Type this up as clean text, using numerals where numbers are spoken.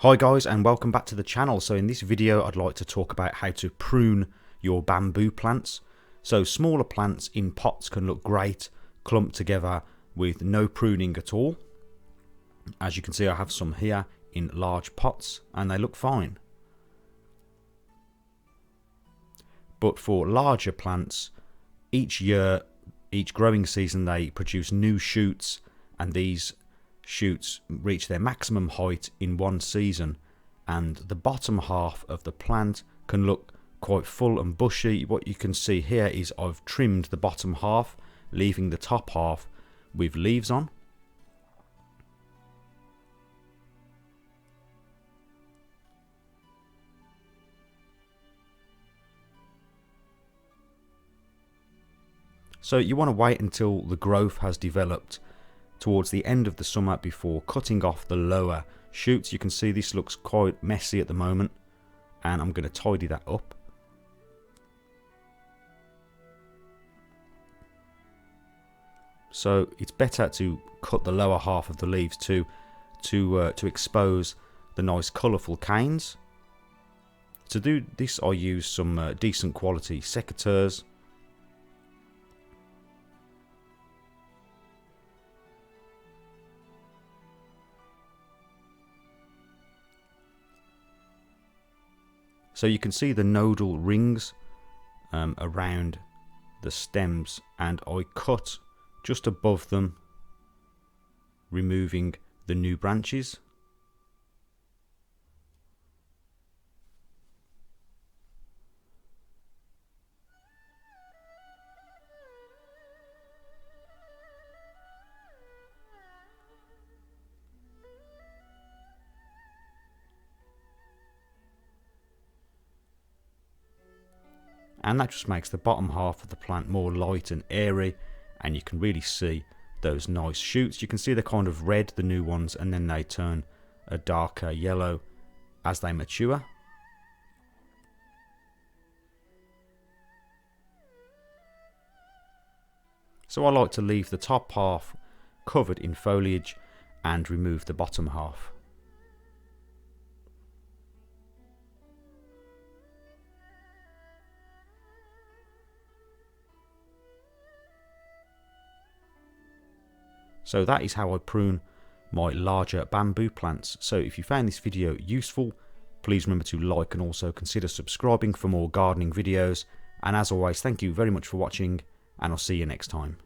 Hi guys, and welcome back to the channel. So in this video I'd like to talk about how to prune your bamboo plants. So smaller plants in pots can look great clumped together with no pruning at all. As you can see, I have some here in large pots and they look fine. But for larger plants, each year, each growing season, they produce new shoots, and these shoots reach their maximum height in one season, and the bottom half of the plant can look quite full and bushy. What you can see here is I've trimmed the bottom half, leaving the top half with leaves on. So you want to wait until the growth has developed towards the end of the summer before cutting off the lower shoots. You can see this looks quite messy at the moment, and I'm going to tidy that up. So it's better to cut the lower half of the leaves to expose the nice colourful canes. To do this I use some decent quality secateurs. So you can see the nodal rings around the stems, and I cut just above them, removing the new branches. And that just makes the bottom half of the plant more light and airy, and you can really see those nice shoots. You can see they're kind of red, the new ones, and then they turn a darker yellow as they mature. So I like to leave the top half covered in foliage and remove the bottom half. So that is how I prune my larger bamboo plants. So if you found this video useful, please remember to like and also consider subscribing for more gardening videos. And as always, thank you very much for watching, and I'll see you next time.